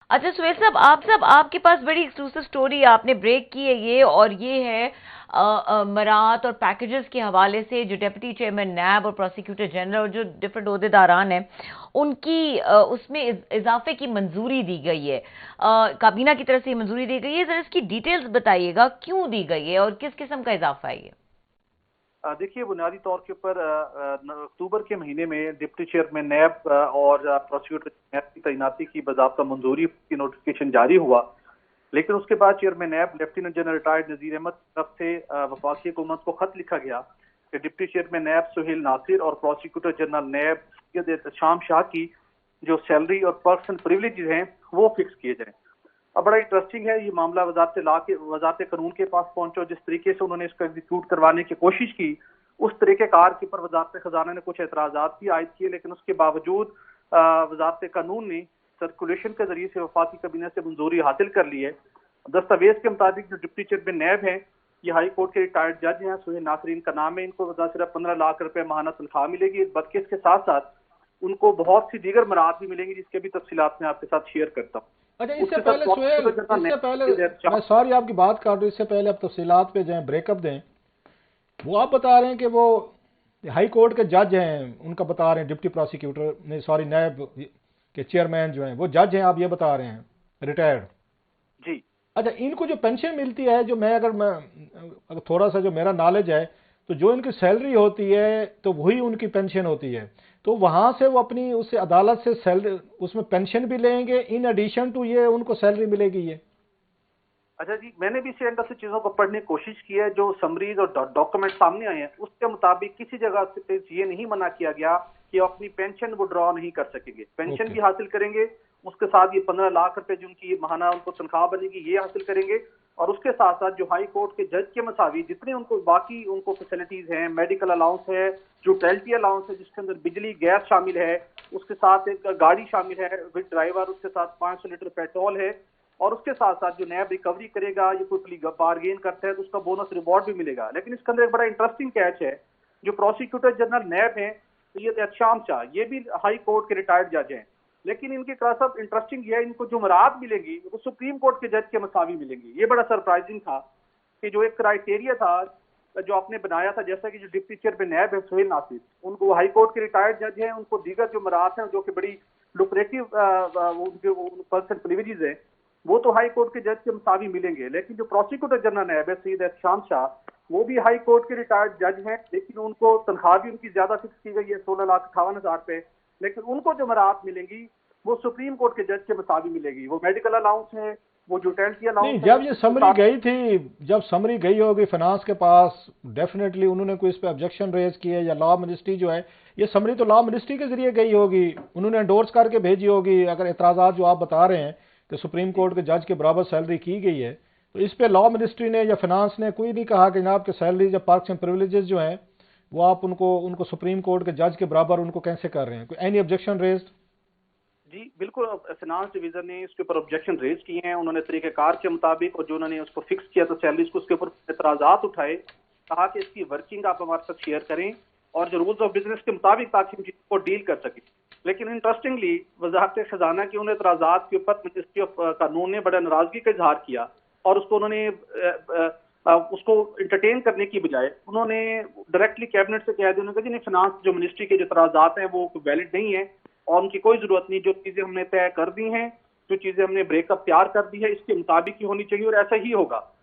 अच्छा सुहेल साहब आपके पास बड़ी एक्सक्लूसिव स्टोरी आपने ब्रेक की है ये, और ये है मराहत और पैकेजेस के हवाले से जो डिप्टी चेयरमैन नैब और प्रोसिक्यूटर जनरल और जो डिफरेंट ओहदेदारान हैं उनकी उसमें इजाफे की मंजूरी दी गई है, काबीना की तरफ से मंजूरी दी गई है। जरा इसकी डिटेल्स बताइएगा, क्यों दी गई है और किस किस्म का इजाफा है ये? देखिए, बुनियादी तौर के ऊपर अक्टूबर के महीने में डिप्टी चेयरमैन नैब और प्रोसिक्यूटर नैब की तैनाती की बाज़ाब्ता मंजूरी की नोटिफिकेशन जारी हुआ। लेकिन उसके बाद चेयरमैन नैब lieutenant general retired Nazir Ahmad की तरफ से वफाकी हुकूमत को खत लिखा गया कि डिप्टी चेयरमैन नैब सुहेल नासिर और प्रोसिक्यूटर जनरल नैब सैयद एहतशाम शाह की जो सैलरी और पर्सन प्रिविलेज हैं वो फिक्स किए जाएं। अब बड़ा इंटरेस्टिंग है, ये मामला वजारत कानून के पास पहुंचा। जिस तरीके से उन्होंने इसको एग्जीक्यूट करवाने की कोशिश की, उस तरीकेकार के ऊपर वजारत खजाना ने कुछ एतराजात भी आयद किए, लेकिन उसके बावजूद वजारत कानून ने सर्कुलेशन के जरिए से वफाकी कैबिना से मंजूरी हासिल कर ली है। दस्तावेज के मुताबिक जो डिप्टी चेयरमैन नैब हैं, ये हाई कोर्ट के रिटायर्ड जज हैं, सुहेल नासिर इनका नाम है। इनको सिर्फ 15 लाख रुपए माहाना तनख्वाह मिलेगी, बल्कि इसके साथ साथ उनको बहुत सी दीगर मराहत भी मिलेंगी, जिसके भी तफसीलात मैं आपके साथ शेयर करता हूँ। अच्छा, इससे पहले सुहेल, इससे पहले मैं सॉरी आपकी बात काट रहा हूँ, इससे पहले आप तफसीलात पे जाएं, ब्रेकअप दें। वो आप बता रहे हैं कि वो हाई कोर्ट के जज हैं, उनका बता रहे हैं डिप्टी प्रोसिक्यूटर नहीं सॉरी नैब के चेयरमैन जो हैं वो जज हैं, आप ये बता रहे हैं, रिटायर्ड। जी। अच्छा, इनको जो पेंशन मिलती है, जो अगर थोड़ा सा जो मेरा नॉलेज है, तो जो इनकी सैलरी होती है तो वही उनकी पेंशन होती है, तो वहां से वो अपनी उससे अदालत से सैलरी उसमें पेंशन भी लेंगे, इन एडिशन टू ये उनको सैलरी मिलेगी ये? अच्छा जी, मैंने भी इसी एंगल से चीजों को पढ़ने की कोशिश की है। जो समरीज और डॉक्यूमेंट सामने आए हैं उसके मुताबिक किसी जगह से ये नहीं मना किया गया कि अपनी पेंशन वो ड्रॉ नहीं कर सकेंगे, पेंशन भी हासिल करेंगे। उसके साथ ये 15 लाख रुपए जो उनकी महाना उनको तनख्वाह बनेगी ये हासिल करेंगे। और उसके साथ साथ जो हाई कोर्ट के जज के मसावी जितने उनको बाकी उनको फैसिलिटीज हैं, मेडिकल अलाउंस है, यूटिलिटी अलाउंस है जिसके अंदर बिजली गैस शामिल है, उसके साथ एक गाड़ी शामिल है विद ड्राइवर, उसके साथ 500 लीटर पेट्रोल है, और उसके साथ साथ जो नैब रिकवरी करेगा या कोई बारगेन करता है तो उसका बोनस रिवॉर्ड भी मिलेगा। लेकिन इसके अंदर एक बड़ा इंटरेस्टिंग कैच है, जो प्रोसिक्यूटर जनरल नैब है सैयद एहतशाम शाह, ये भी हाई कोर्ट के रिटायर्ड जज हैं, लेकिन इनके सब इंटरेस्टिंग ये है, इनको जो मराहत मिलेगी वो सुप्रीम कोर्ट के जज के मसावी मिलेंगी। ये बड़ा सरप्राइजिंग था कि जो एक क्राइटेरिया था जो आपने बनाया था, जैसा कि जो डिप्टी चेयरमैन नैब है सुहेल नासिर, उनको हाई कोर्ट के रिटायर्ड जज हैं, उनको दीगर जो मराहत हैं जो कि बड़ी लुक्रेटिव उनके पर्सन प्रिविलेजेस है, वो तो हाई कोर्ट के जज के मुताबिक मिलेंगे। लेकिन जो प्रोसिक्यूटर जनरल नैब है सैयद एहतशाम शाह, वो भी हाई कोर्ट के रिटायर्ड जज हैं, लेकिन उनको तनख्वाह भी उनकी ज्यादा फिक्स की गई है 16,58,000 रुपए। लेकिन उनको जो मराहत मिलेंगी वो सुप्रीम कोर्ट के जज के मुताबिक मिलेगी। वो मेडिकल अलाउंस है, वो यूटिलिटी अलाउंस नहीं, है। जब ये समरी गई थी, जब समरी गई होगी फाइनेंस के पास, डेफिनेटली उन्होंने कोई इस पे ऑब्जेक्शन रेज किया, या लॉ मिनिस्ट्री जो है, ये समरी तो लॉ मिनिस्ट्री के जरिए गई होगी, उन्होंने एंडोर्स करके भेजी होगी। अगर एतराजात जो आप बता रहे हैं कि सुप्रीम कोर्ट के जज के बराबर सैलरी की गई है, तो इस पे लॉ मिनिस्ट्री ने या फाइनेंस ने कोई नहीं कहा कि जनाब के सैलरी या पर्क्स एंड प्रिविलेजेस जो हैं वो आप उनको सुप्रीम कोर्ट के जज के बराबर उनको कैसे कर रहे हैं? कोई एनी ऑब्जेक्शन रेज्ड? जी बिल्कुल, फाइनेंस डिवीजन ने इसके ऊपर ऑब्जेक्शन रेज किए हैं। उन्होंने तरीकेकार के मुताबिक और जो उन्होंने उसको फिक्स किया तो सैलरीज को उसके ऊपर एतराजात उठाए, कहा कि इसकी वर्किंग आप हमारे साथ शेयर करें और जो रूल्स ऑफ बिजनेस के मुताबिक ताकि हम चीज़ों को डील कर सकें। लेकिन इंटरेस्टिंगली वजारत खजाना के उन एतराजात के ऊपर मिनिस्ट्री ऑफ कानून ने बड़ा नाराजगी का इजहार किया, और उसको उन्होंने उसको इंटरटेन करने की बजाय उन्होंने डायरेक्टली कैबिनेट से कह दिया, उन्होंने कहा जी नहीं, फाइनेंस जो मिनिस्ट्री के जो एतराजात हैं वो वैलिड नहीं है और उनकी कोई जरूरत नहीं, जो चीजें हमने तय कर दी हैं, जो चीजें हमने ब्रेकअप तैयार कर दी है इसके मुताबिक ही होनी चाहिए और ऐसा ही होगा।